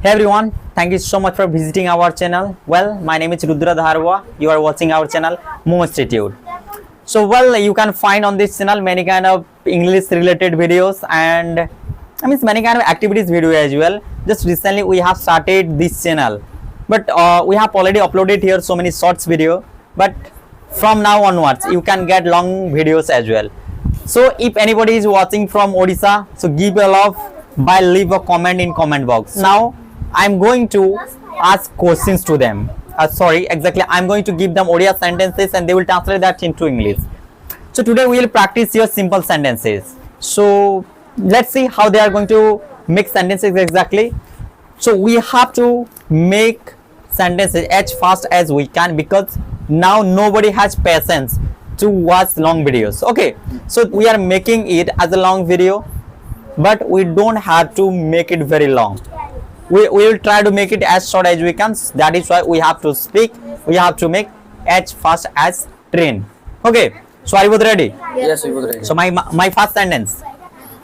Hey everyone, thank you so much for visiting our channel. Well, my name is Rudra Dharwa. You are watching our channel Mo Institute. So you can find on this channel many kind of English related videos and many kind of activities video as well. Just recently we have started this channel, but we have already uploaded here so many shorts video. But from now onwards, you can get long videos as well. So if anybody is watching from Odisha, so give a love by leave a comment in comment box. Now I'm going to ask questions to them. I'm going to give them Odia sentences and they will translate that into English. So today we will practice your simple sentences. So let's see how they are going to make sentences exactly. So we have to make sentences as fast as we can because now nobody has patience to watch long videos. Okay, so we are making it as a long video, but we don't have to make it very long. We will try to make it as short as we can. That is why we have to speak. We have to make as fast as train. Okay. So are you both ready? Yes, we both ready. So my first sentence.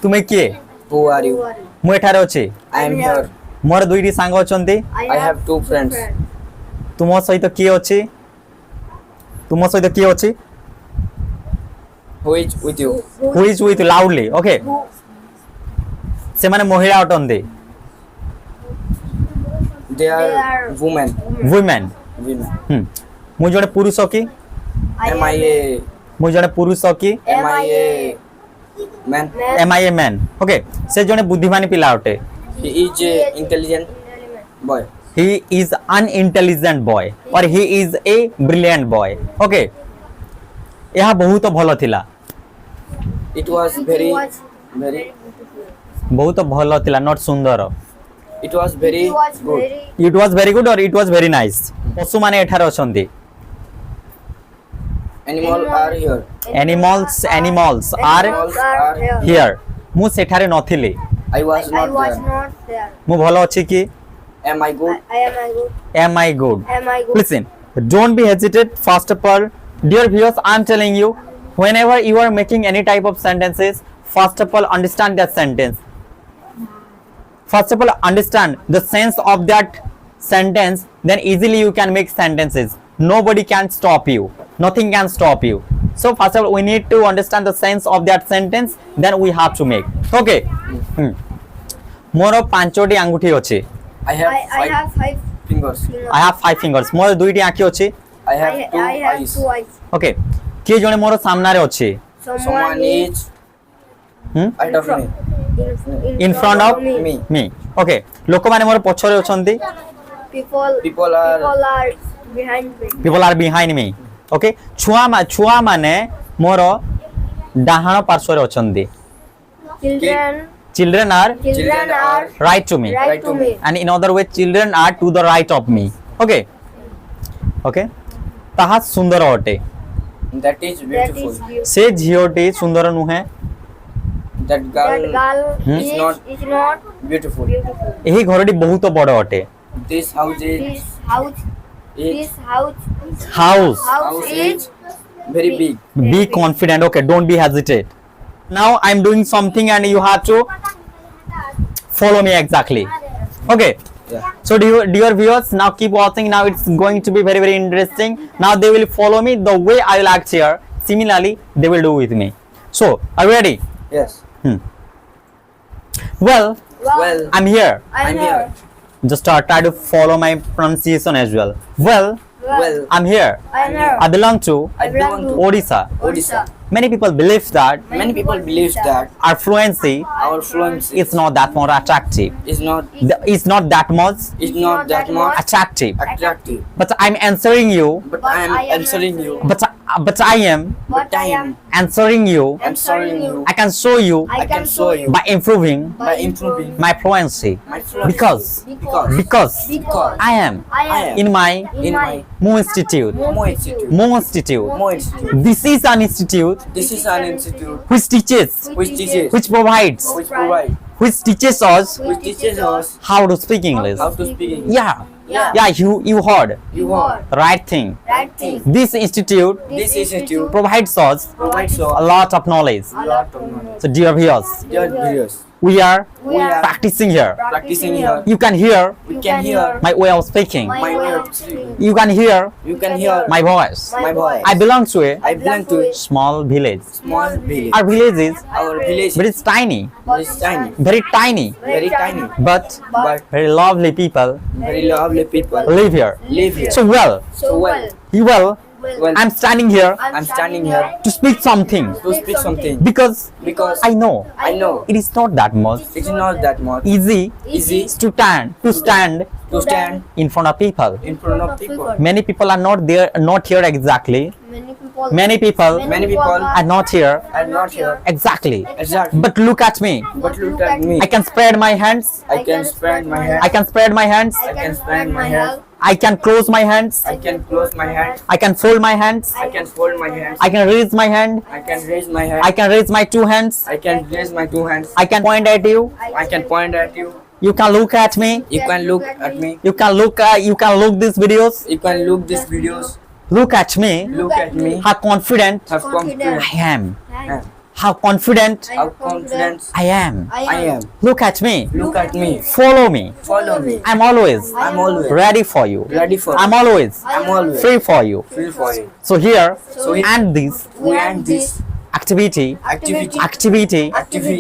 तुमे किए? Who are you? मु एठारे अछि. I am here. मोर दुईटी सांग अछंती. I have two friends. तुम सहित किए अछि? तुम सहित किए अछि? Who is with you? Who is with you? Loudly. Okay. से माने महिला अटंती. They are women. Women. मु जने पुरुष की? Am I a मु जने पुरुष की? Am I a man? Am I a man? Okay. से जने बुद्धिमानी पिला अटे. He is a intelligent boy. He is an intelligent boy or he is a brilliant boy. Okay. यह बहुत भलो थिला. It was very बहुत भलो थिला, not सुंदर. It was very good. It was very good or it was very nice. पशु माने एठारे अछंती. Animals are here. Animals are Animals are here. मु सेठारे नथिली. I was not there. मु भलो अछि कि? Am I good? Am I good? Listen, don't be hesitate. First of all, dear viewers, I'm telling you, whenever you are making any type of sentences, first of all, understand that sentence. First of all, understand the sense of that sentence, then easily you can make sentences. Nobody can stop you. Nothing can stop you. So first of all, we need to understand the sense of that sentence, then we have to make. Okay. मोर पांचोटी आंगुठी अछि. I have five fingers. I have 5 fingers. मोर दुईटी आंखी अछि. I have two eyes. Okay. किए जणे मोर सामना रे अछि? Someone is I don't know. In front of me. Okay. लोक माने मोर पछरे अछंती. People are People are behind me. Okay. छुआ माने मोर डाहाण पार्श्व रे अछंती. Children are right to me. And in other words, children are to the right of me. Okay. ताहा सुंदर अटे. That is beautiful. से झियोटी सुंदर नुहे. That girl is not beautiful. एही घरटी बहुत बड़ अटे. This house is very big. Be confident. Okay, don't be hesitate. Now I'm doing something and you have to follow me exactly. Okay. Yeah. So dear viewers, now keep watching. Now it's going to be very, very interesting. Now they will follow me the way I will act here. Similarly, they will do with me. So, are you ready? Yes. Well, I'm here. I'm here. Just try to follow my pronunciation as well. Well, I'm here. I belong to Odisha. Many people believe that our fluency is not that more attractive. Is not that much attractive. But I'm answering you. But I am answering you. But I am answering you. I can show you by improving my fluency. Because I am in my Mo Institute. This is an institute which teaches, which provides, which teaches us how to speak English. Yeah, you heard. Right thing. This institute provides us a lot of knowledge. So dear viewers, We are We are practicing here. Practicing here. You can hear We can hear my way of speaking. my my way way of of speaking. speaking. You can hear You can hear my voice. my voice. I belong to a I belong to a small village. small village. Our village is Our village very is tiny, tiny, very tiny, very tiny, but but very lovely people very lovely people live here. live here. So well, So well, Well, I'm standing here I'm standing here to speak something to speak something because because I know I know it is not that much it's not that much easy easy to stand to stand in front of people. in front of people. Many people are not here exactly. many people Many people Are not here are not here exactly. exactly. But look at me. But look at me. I can spread my hands. I can spread my hand. I can spread my hands. I can spread my hand. I can close my hands. I can close my hand. I can fold my hands. I can fold my hands. I can raise my hand. I can raise my hand. I can raise my two hands. I can raise my two hands. I can point at you. I can point at you. You can look at me. You can look at me. You can look these videos. You can look these videos. Look at me. Look at me. How confident Have confidence. I am. Yeah. How confident Have confidence. I am. I am. Look at me. Look at me. Follow me. Follow me. I'm always I'm always ready for you. ready for I'm you. always I'm always free for you. free for you. So here So here and this we end this activity, activity. activity.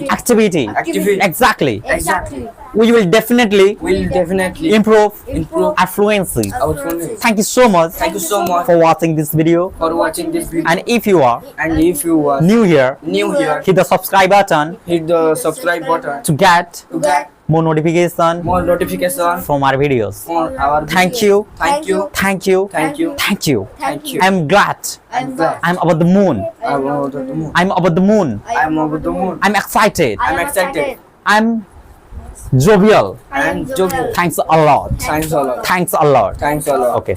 Activity. Exactly. Exactly. We will definitely We'll definitely improve improve our fluency. our fluency. Thank you so much Thank you so much for watching this video. for watching this video. And if you are And if you are new here, new here, hit the subscribe button hit the subscribe button to get to get more notification more notifications from our videos. for our Thank you. Thank you. Thank you. Thank you. Thank you. Thank you. I'm glad. I'm glad. I'm about the moon. I'm over the moon. I'm about the moon. I'm over the moon. I'm excited. I'm excited. I'm jovial. I'm jovial. Thanks a lot. Thanks a lot. Thanks a lot. Thanks a lot. Okay.